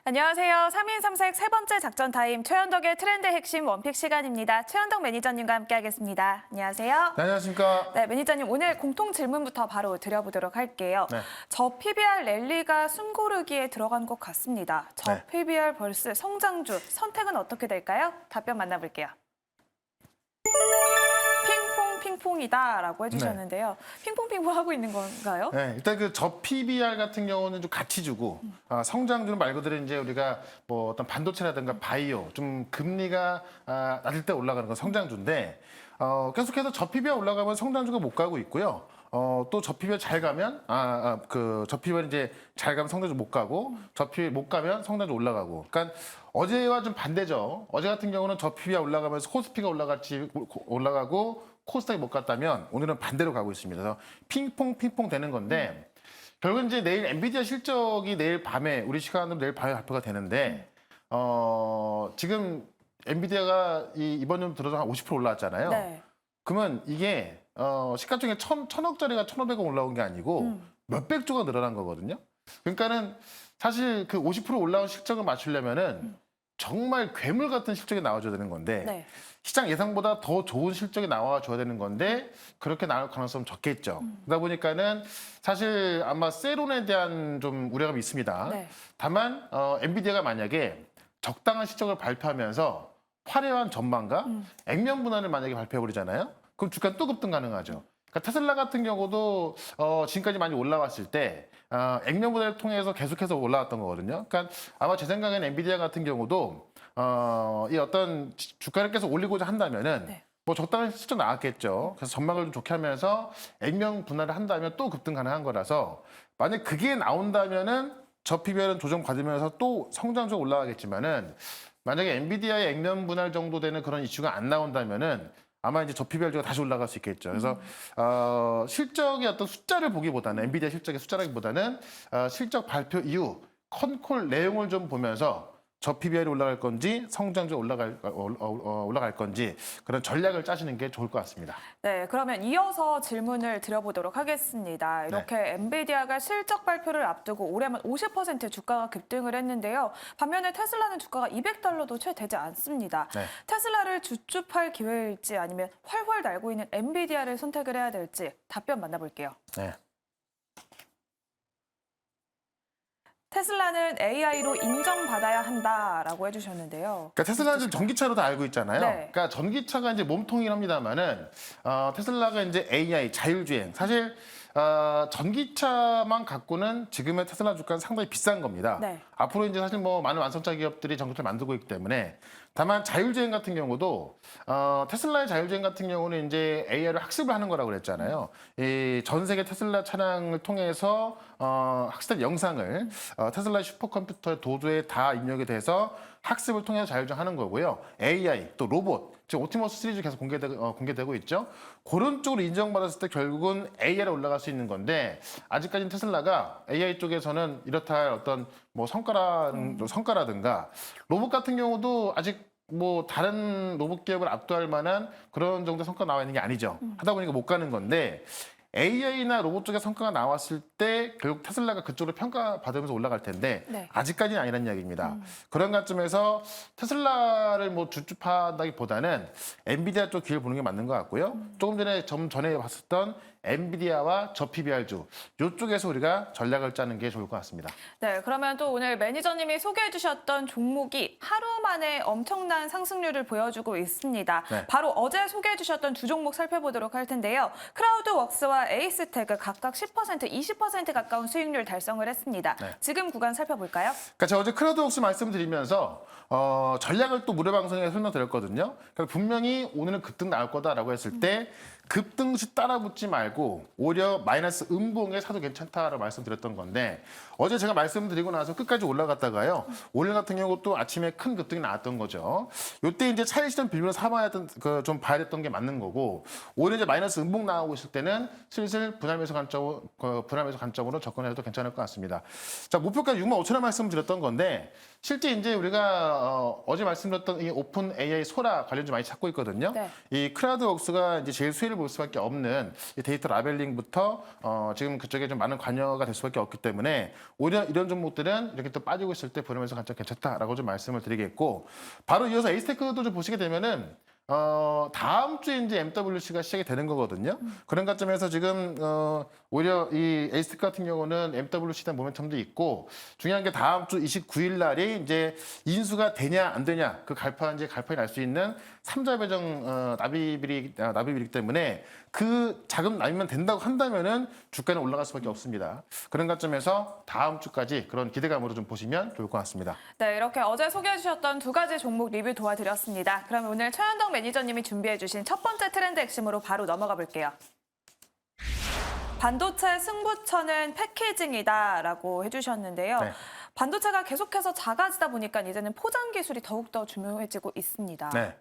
안녕하세요. 3인 3색 세 번째 작전 타임 최현덕의 트렌드 핵심 원픽 시간입니다. 최현덕 매니저님과 함께하겠습니다. 안녕하세요. 네, 안녕하십니까. 네, 매니저님 오늘 공통 질문부터 바로 드려보도록 할게요. 네. 저 PBR 랠리가 숨고르기에 들어간 것 같습니다. 저 네. PBR 벌스 성장주 선택은 어떻게 될까요? 답변 만나볼게요. 핑퐁이다라고 해주셨는데요. 핑퐁 하고 있는 건가요? 네, 일단 그 저 PBR 같은 경우는 좀 같이 주고 성장주는 말 그대로 이제 우리가 뭐 어떤 반도체라든가 바이오 좀 금리가 낮을 때 올라가는 건 성장주인데 계속해서 저 PBR 올라가면 성장주가 못 가고 있고요. 또 저 PBR 잘 가면 저 PBR 이제 잘 가면 성장주 못 가고 저 PBR 못 가면 성장주 올라가고. 그러니까 어제와 좀 반대죠. 어제 같은 경우는 저 PBR 올라가면서 코스피가 올라가고 코스닥이 못 갔다면 오늘은 반대로 가고 있습니다. 그래서 핑퐁 되는 건데 결국 이제 내일 엔비디아 실적이 내일 밤에 우리 시간으로 내일 밤에 발표가 되는데 지금 엔비디아가 이번 연도 들어서 한 50% 올라왔잖아요. 네. 그러면 이게 시가총액 1,000억짜리가 1,500억 올라온 게 아니고 몇백 조가 늘어난 거거든요. 그러니까는 사실 그 50% 올라온 실적을 맞추려면은 정말 괴물 같은 실적이 나와줘야 되는 건데 네. 시장 예상보다 더 좋은 실적이 나와줘야 되는 건데 그렇게 나올 가능성은 적겠죠. 그러다 보니까는 사실 아마 세론에 대한 좀 우려감이 있습니다. 네. 다만 엔비디아가 만약에 적당한 실적을 발표하면서 화려한 전망과 액면 분할을 만약에 발표해버리잖아요. 그럼 주가 또 급등 가능하죠. 그러니까 테슬라 같은 경우도 지금까지 많이 올라왔을 때 액면 분할을 통해서 계속해서 올라왔던 거거든요. 그러니까 아마 제 생각에는 엔비디아 같은 경우도 이 어떤 주가를 계속 올리고자 한다면은 네. 뭐 적당한 실적 나왔겠죠. 그래서 전망을 좀 좋게 하면서 액면 분할을 한다면 또 급등 가능한 거라서 만약 그게 나온다면은 저 PBR은 조정 받으면서 또 성장적으로 올라가겠지만은 만약에 엔비디아의 액면 분할 정도 되는 그런 이슈가 안 나온다면은 아마 이제 저 PBR가 다시 올라갈 수 있겠죠. 그래서 실적의 어떤 숫자를 보기보다는 엔비디아 실적의 숫자라기보다는 실적 발표 이후 컨콜 내용을 좀 보면서 저 PBR이 올라갈 건지 성장주 올라갈 건지 그런 전략을 짜시는 게 좋을 것 같습니다. 네, 그러면 이어서 질문을 드려보도록 하겠습니다. 이렇게 엔비디아가 실적 발표를 앞두고 올해만 50% 주가가 급등을 했는데요. 반면에 테슬라는 주가가 $200도 채 되지 않습니다. 네. 테슬라를 주춤할 기회일지 아니면 활활 날고 있는 엔비디아를 선택을 해야 될지 답변 만나볼게요. 네. 테슬라는 AI로 인정받아야 한다라고 해주셨는데요. 그러니까 테슬라는 전기차로 다 알고 있잖아요. 네. 그러니까 전기차가 이제 몸통이긴 합니다만은 테슬라가 이제 AI 자율주행 사실 전기차만 갖고는 지금의 테슬라 주가는 상당히 비싼 겁니다. 네. 앞으로 이제 사실 뭐 많은 완성차 기업들이 전기차를 만들고 있기 때문에 다만 자율주행 같은 경우도 테슬라의 자율주행 같은 경우는 이제 AI를 학습을 하는 거라고 그랬잖아요. 이 전 세계 테슬라 차량을 통해서 학습된 영상을 테슬라의 슈퍼컴퓨터의 도조에 다 입력이 돼서 학습을 통해서 자율주행하는 거고요. AI 또 로봇 지금 옵티머스 시리즈 계속 공개되고 있죠. 그런 쪽으로 인정받았을 때 결국은 AI로 올라갈 수 있는 건데 아직까지는 테슬라가 AI 쪽에서는 이렇다 할 어떤 뭐 성과라든가 로봇 같은 경우도 아직 뭐 다른 로봇 기업을 압도할 만한 그런 정도의 성과가 나와 있는 게 아니죠. 하다 보니까 못 가는 건데 AI나 로봇 쪽의 성과가 나왔을 때 결국 테슬라가 그쪽으로 평가받으면서 올라갈 텐데 네. 아직까지는 아니라는 이야기입니다. 그런 관점에서 테슬라를 뭐 주축한다기보다는 엔비디아 쪽 길을 보는 게 맞는 것 같고요. 조금 전에 봤었던 엔비디아와 저 PBR주 이쪽에서 우리가 전략을 짜는 게 좋을 것 같습니다. 네, 그러면 또 오늘 매니저님이 소개해 주셨던 종목이 하루 만에 엄청난 상승률을 보여주고 있습니다. 네. 바로 어제 소개해 주셨던 두 종목 살펴보도록 할 텐데요. 크라우드웍스와 에이스테크 각각 10%, 20% 가까운 수익률 달성을 했습니다. 네. 지금 구간 살펴볼까요? 그러니까 제가 어제 크라우드웍스 말씀드리면서 전략을 또 무료 방송에 설명드렸거든요. 그러니까 분명히 오늘은 급등 나올 거다라고 했을 때 급등 시 따라붙지 말고 오히려 마이너스 음봉에 사도 괜찮다라고 말씀드렸던 건데 어제 제가 말씀드리고 나서 끝까지 올라갔다가요. 오늘 같은 경우 또 아침에 큰 급등이 나왔던 거죠. 이때 이제 차익 실현 빌미로 좀 봐야 됐던 게 맞는 거고 오히려 이제 마이너스 음봉 나오고 있을 때는 슬슬 분할 매수 관점으로 접근해도 괜찮을 것 같습니다. 자, 목표가 65,000원 말씀드렸던 건데 실제 이제 우리가 어제 말씀드렸던 이 오픈 AI 소라 관련 좀 많이 찾고 있거든요. 네. 이 크라우드웍스가 이제 제일 수혜를 볼 수밖에 없는 이 데이터 라벨링부터 지금 그쪽에 좀 많은 관여가 될 수밖에 없기 때문에 오히려 이런 종목들은 이렇게 또 빠지고 있을 때 보면서 가장 괜찮다라고 좀 말씀을 드리겠고 바로 이어서 에이스테크도 좀 보시게 되면은 다음 주에 이제 MWC가 시작이 되는 거거든요. 그런 관점에서 지금 오히려 이 에이스텍 같은 경우는 MWC에 대한 모멘텀도 있고 중요한 게 다음 주 29일 날이 이제 인수가 되냐 안 되냐 그 갈판이 날 수 있는 삼자 배정 납입이기 때문에 그 자금 납입만 된다고 한다면은 주가는 올라갈 수밖에 없습니다. 그런 관점에서 다음 주까지 그런 기대감으로 좀 보시면 좋을 것 같습니다. 네, 이렇게 어제 소개해 주셨던 두 가지 종목 리뷰 도와드렸습니다. 그럼 오늘 최현덕 매니저님이 준비해 주신 첫 번째 트렌드 핵심으로 바로 넘어가 볼게요. 반도체 승부처는 패키징이다라고 해주셨는데요. 네. 반도체가 계속해서 작아지다 보니까 이제는 포장 기술이 더욱더 중요해지고 있습니다. 네.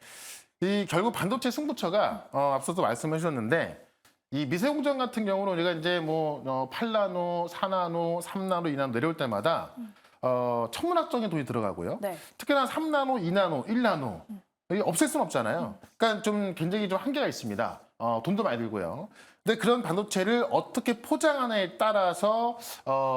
이 결국 반도체 승부처가 앞서도 말씀해 주셨는데 이 미세공정 같은 경우는 우리가 이제 뭐 8나노, 4나노, 3나노, 2나노 내려올 때마다 천문학적인 돈이 들어가고요. 네. 특히나 3나노, 2나노, 1나노 이게 없앨 수는 없잖아요. 그러니까 좀 굉장히 좀 한계가 있습니다. 돈도 많이 들고요. 근데 그런 반도체를 어떻게 포장하느냐에 따라서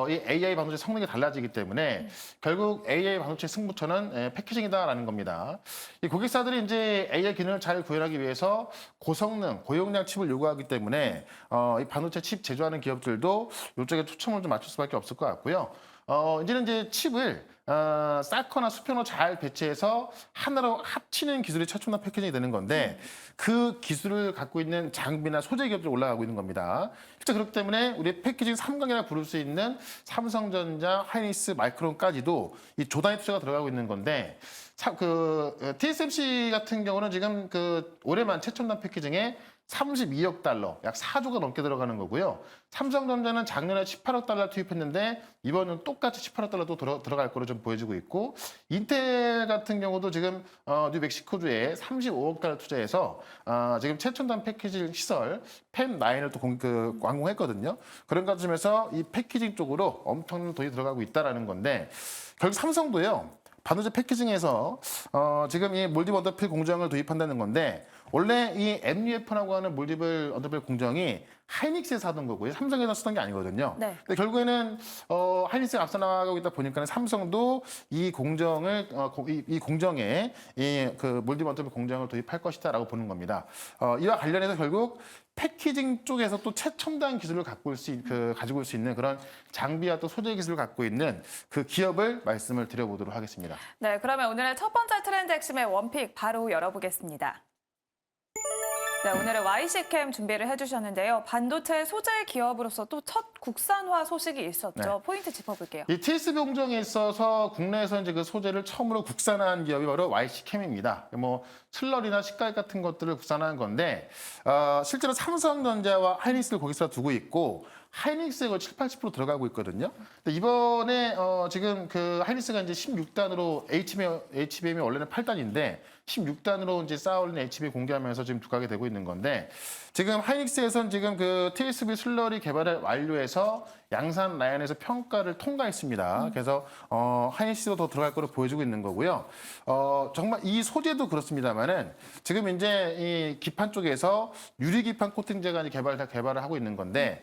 이 AI 반도체 성능이 달라지기 때문에 결국 AI 반도체 승부처는 패키징이다라는 겁니다. 이 고객사들이 이제 AI 기능을 잘 구현하기 위해서 고성능, 고용량 칩을 요구하기 때문에 이 반도체 칩 제조하는 기업들도 이쪽에 초점을 좀 맞출 수밖에 없을 것 같고요. 이제는 이제 칩을 쌓거나 수평으로 잘 배치해서 하나로 합치는 기술이 최첨단 패키징이 되는 건데 그 기술을 갖고 있는 장비나 소재 기업들이 올라가고 있는 겁니다. 실제 그렇기 때문에 우리 패키징 3강이라 부를 수 있는 삼성전자, 하이닉스, 마이크론까지도 이 조단위 투자가 들어가고 있는 건데 TSMC 같은 경우는 지금 올해만 최첨단 패키징에 32억 달러, 약 4조가 넘게 들어가는 거고요. 삼성전자는 작년에 18억 달러 투입했는데 이번은 똑같이 18억 달러도 들어갈 거로 좀 보여지고 있고 인텔 같은 경우도 지금 뉴멕시코주에 35억 달러 투자해서 지금 최첨단 패키징 시설 팹9을 또 완공했거든요. 그런 관점에서 이 패키징 쪽으로 엄청난 돈이 들어가고 있다는 건데 결국 삼성도요. 반도체 패키징에서 지금 이 몰디브 언더필 공정을 도입한다는 건데 원래 이 MUF라고 하는 몰디브 언더필 공정이 하이닉스에서 하던 거고요. 삼성에서 쓰던 게 아니거든요. 네. 근데 결국에는 하이닉스가 앞서 나가고 있다 보니까 삼성도 이 공정을 이 공정에 그 몰디브 언더필 공정을 도입할 것이다라고 보는 겁니다. 이와 관련해서 결국 패키징 쪽에서 또 최첨단 기술을 가지고 올 수 있는 그런 장비와 또 소재 기술을 갖고 있는 그 기업을 말씀을 드려보도록 하겠습니다. 네, 그러면 오늘의 첫 번째 트렌드 핵심의 원픽 바로 열어보겠습니다. 네, 오늘은 YC캠 준비를 해주셨는데요. 반도체 소재 기업으로서 또 첫 국산화 소식이 있었죠. 네. 포인트 짚어볼게요. 이 TSB 공정에 있어서 국내에서 이제 그 소재를 처음으로 국산화한 기업이 바로 YC캠입니다. 뭐 슬러리나 식가액 같은 것들을 국산화한 건데 실제로 삼성전자와 하이닉스를 거기서 두고 있고 하이닉스에 거의 7, 80% 들어가고 있거든요. 근데 이번에 지금 그 하이닉스가 이제 16단으로 HBM이 원래는 8단인데 16단으로 이제 쌓아올린 HBM 공개하면서 지금 두각이 되고 있는 건데 지금 하이닉스에서는 지금 그 TSB 슬러리 개발을 완료해서 양산 라인에서 평가를 통과했습니다. 그래서 하이닉스도 더 들어갈 거로 보여지고 있는 거고요. 정말 이 소재도 그렇습니다만은 지금 이제 이 기판 쪽에서 유리 기판 코팅제가 이제 개발을 하고 있는 건데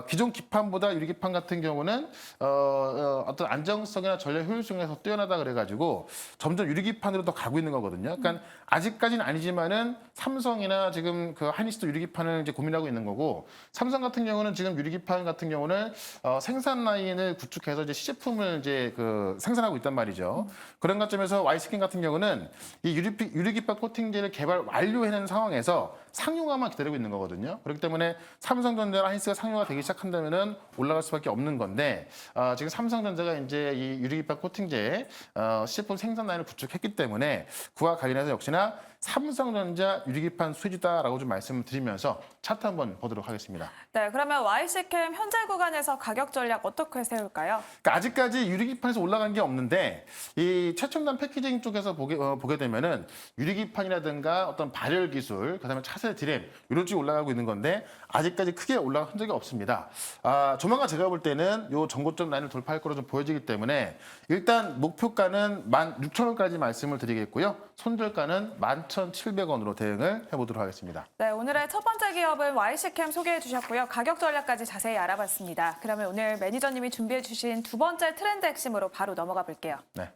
기존 기판보다 유리 기판 같은 경우는 어떤 안정성이나 전력 효율성이 더 뛰어나다 그래가지고 점점 유리 기판으로 더 가고 있는 거거든요. 그러니까 아직까지는 아니지만은 삼성이나 지금 그 하이닉스도 유리 기판을 이제 고민하고 있는 거고 삼성 같은 경우는 지금 유리 기판 같은 경우는 생산 라인을 구축해서 이제 시제품을 이제 생산하고 있단 말이죠. 그런 관점에서 YC캠 같은 경우는 이 유리 기판 코팅제를 개발 완료해낸 상황에서 상용화만 기다리고 있는 거거든요. 그렇기 때문에 삼성전자랑 하이닉스가 상용화 되기 시작한다면은 올라갈 수밖에 없는 건데 지금 삼성전자가 이제 이 유리 기판 코팅제 시제품 생산 라인을 구축했기 때문에 그와 관련해서 역시나 삼성전자 유리기판 수혜주다라고 좀 말씀을 드리면서 차트 한번 보도록 하겠습니다. 네, 그러면 YC캠 현재 구간에서 가격 전략 어떻게 세울까요? 그러니까 아직까지 유리기판에서 올라간 게 없는데 이 최첨단 패키징 쪽에서 보게 되면은 유리기판이라든가 어떤 발열 기술, 그다음에 차세 차세대 디램 이런 쪽이 올라가고 있는 건데 아직까지 크게 올라간 흔적이 없습니다. 조만간 제가 볼 때는 요 전고점 라인을 돌파할 거로 좀 보여지기 때문에 일단 목표가는 16,000원까지 말씀을 드리겠고요. 손절가는 11,700원으로 대응을 해보도록 하겠습니다. 네, 오늘의 첫 번째 기업은 YC캠 소개해 주셨고요. 가격 전략까지 자세히 알아봤습니다. 그러면 오늘 매니저님이 준비해 주신 두 번째 트렌드 핵심으로 바로 넘어가 볼게요. 네.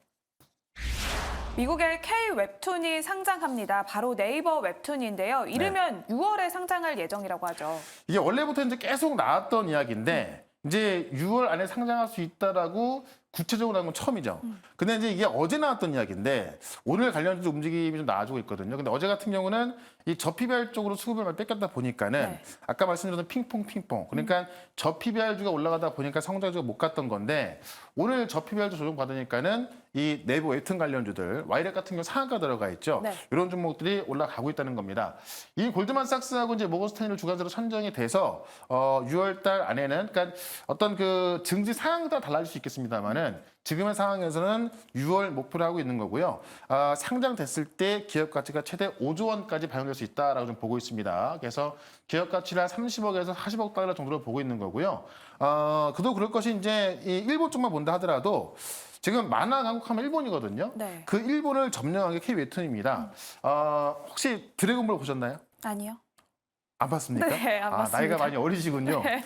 미국의 K-웹툰이 상장합니다. 바로 네이버 웹툰인데요. 이르면 6월에 상장할 예정이라고 하죠. 이게 원래부터 이제 계속 나왔던 이야기인데 이제 6월 안에 상장할 수 있다라고 구체적으로 나온 건 처음이죠. 근데 이제 이게 어제 나왔던 이야기인데 오늘 관련해서 움직임이 좀 나아지고 있거든요. 근데 어제 같은 경우는 이 저PBR 쪽으로 수급을 많이 뺏겼다 보니까는 네. 아까 말씀드렸던 핑퐁. 그러니까 저PBR주가 올라가다 보니까 성장주가 못 갔던 건데 오늘 저PBR주 조정 받으니까는 이 내부 웹툰 관련주들 와이렉 같은 경우 상한가 들어가 있죠. 네. 이런 종목들이 올라가고 있다는 겁니다. 이 골드만삭스하고 이제 모건스탠리를 주관자로 선정이 돼서 6월달 안에는 그러니까 어떤 그 증시 상황에 따라 달라질 수 있겠습니다만은 지금의 상황에서는 6월 목표로 하고 있는 거고요. 상장됐을 때 기업 가치가 최대 5조 원까지 반영될 수 있다라고 좀 보고 있습니다. 그래서 기업 가치를 한 30억에서 40억 달러 정도로 보고 있는 거고요. 그도 그럴 것이 이제 이 일본 쪽만 본다 하더라도 지금 만화 강국하면 일본이거든요. 네. 그 일본을 점령한 게 K-웹툰입니다. 혹시 드래곤볼 보셨나요? 아니요. 안 봤습니까? 네, 안 봤습니다. 나이가 많이 어리시군요. 네.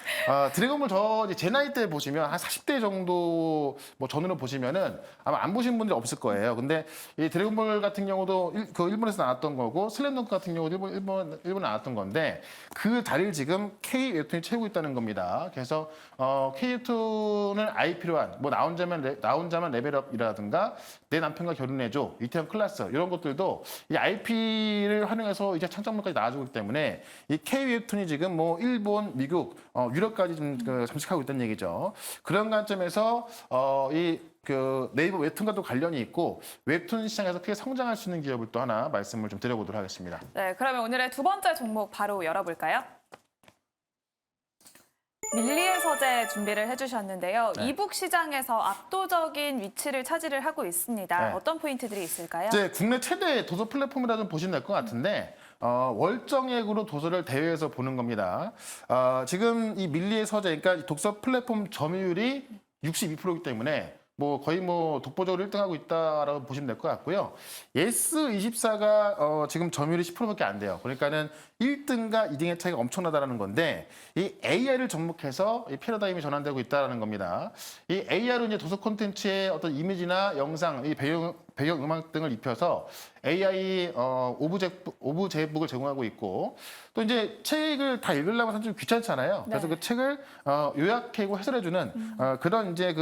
드래곤볼 제 나이 때 보시면 한 40대 정도 뭐 전후로 보시면은 아마 안 보신 분들이 없을 거예요. 근데 이 드래곤볼 같은 경우도 그 일본에서 나왔던 거고 슬램덩크 같은 경우도 일본에 나왔던 건데 그 자리를 지금 K 웹툰이 채우고 있다는 겁니다. 그래서 K 웹툰을 IP로 한 뭐 나 혼자만 레벨업이라든가 내 남편과 결혼해줘 이태원 클라스 이런 것들도 이 IP를 활용해서 이제 창작물까지 나와주고 있기 때문에 이 K 웹툰이 지금 뭐 일본, 미국, 유럽까지 좀 잠식하고 있다는 얘기죠. 그런 관점에서 그 네이버 웹툰과도 관련이 있고 웹툰 시장에서 크게 성장할 수 있는 기업을 또 하나 말씀을 좀 드려보도록 하겠습니다. 네, 그러면 오늘의 두 번째 종목 바로 열어볼까요? 밀리의 서재 준비를 해주셨는데요. 네. 이북 시장에서 압도적인 위치를 차지를 하고 있습니다. 네. 어떤 포인트들이 있을까요? 이제 국내 최대 도서 플랫폼이라 좀 보시면 될 것 같은데 월정액으로 도서를 대여해서 보는 겁니다. 지금 이 밀리의 서재, 그러니까 독서 플랫폼 점유율이 62%이기 때문에 뭐 거의 뭐 독보적으로 1등하고 있다라고 보시면 될 것 같고요. 예스24가 지금 점유율이 10%밖에 안 돼요. 그러니까는 1등과 2등의 차이가 엄청나다라는 건데 이 AR을 접목해서 이 패러다임이 전환되고 있다라는 겁니다. 이 AR은 이제 도서 콘텐츠의 어떤 이미지나 영상, 이 배경 음악 등을 입혀서 AI 오브제북을 제공하고 있고 또 이제 책을 다 읽으려면 사실 좀 귀찮잖아요. 그래서 네. 그 책을 요약하고 해설해주는 그런 이제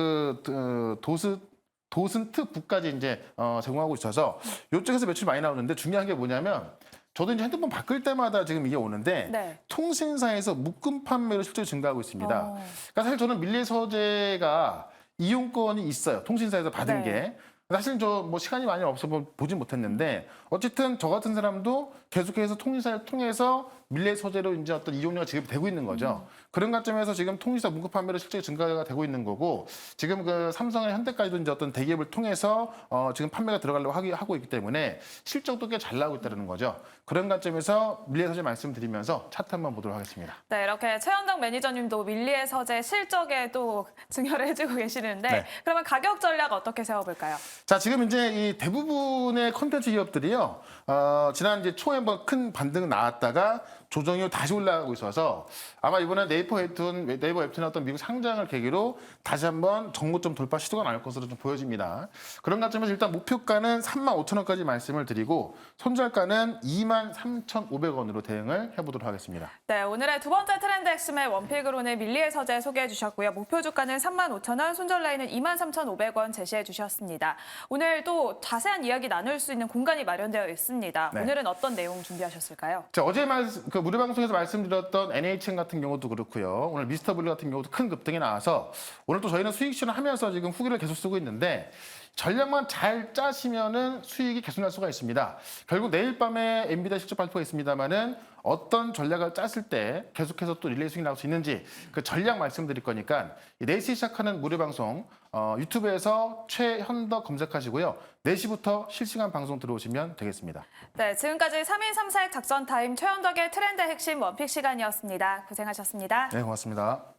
도슨 특북까지 이제 제공하고 있어서 이쪽에서 매출 많이 나오는데 중요한 게 뭐냐면 저도 이제 핸드폰 바꿀 때마다 지금 이게 오는데 네. 통신사에서 묶음 판매로 실제로 증가하고 있습니다. 어. 그러니까 사실 저는 밀리의 서재가 이용권이 있어요. 통신사에서 받은 네. 게. 사실 저 뭐 시간이 많이 없어서 보진 못했는데 어쨌든 저 같은 사람도 계속해서 통신사를 통해서 밀리의 서재로 이제 어떤 이용료가 지급이 되고 있는 거죠. 그런 관점에서 지금 통신사 문구 판매로 실제 증가가 되고 있는 거고 지금 그 삼성의 현대까지도 이제 어떤 대기업을 통해서 지금 판매가 들어가려고 하고 있기 때문에 실적도 꽤 잘 나오고 있다는 거죠. 그런 관점에서 밀리의 서재 말씀드리면서 차트 한번 보도록 하겠습니다. 네, 이렇게 최현정 매니저님도 밀리의 서재 실적에 또 증여를 해주고 계시는데 네. 그러면 가격 전략 어떻게 세워볼까요? 자, 지금 이제 이 대부분의 콘텐츠 기업들이요, 지난 이제 초에 한번 큰 반등 나왔다가 조정 이후 다시 올라가고 있어서 아마 이번에 네이버 웹툰의 어떤 미국 상장을 계기로 다시 한번 정고점 돌파 시도가 나올 것으로 좀 보여집니다. 그런 관점에서 일단 목표가는 35,000원까지 말씀을 드리고 손절가는 23,500원으로 대응을 해보도록 하겠습니다. 네, 오늘의 두 번째 트렌드 핵심의 원픽으로는 밀리의 서재 소개해 주셨고요. 목표 주가는 35,000원, 손절 라인은 23,500원 제시해 주셨습니다. 오늘 또 자세한 이야기 나눌 수 있는 공간이 마련되어 있습니다. 네. 오늘은 어떤 내용 준비하셨을까요? 자, 어제 그 무료 방송에서 말씀드렸던 NHN 같은 경우도 그렇고요. 오늘 미스터블루 같은 경우도 큰 급등이 나와서 오늘 또 저희는 수익 실현하면서 지금 후기를 계속 쓰고 있는데 전략만 잘 짜시면은 수익이 계속 날 수가 있습니다. 결국 내일 밤에 엔비디아 실적 발표가 있습니다만은 어떤 전략을 짰을 때 계속해서 또 릴레이 스윙이 나올 수 있는지 그 전략 말씀드릴 거니까 4시 시작하는 무료 방송 유튜브에서 최현덕 검색하시고요. 4시부터 실시간 방송 들어오시면 되겠습니다. 네, 지금까지 3인 3색 작전 타임 최현덕의 트렌드 핵심 원픽 시간이었습니다. 고생하셨습니다. 네, 고맙습니다.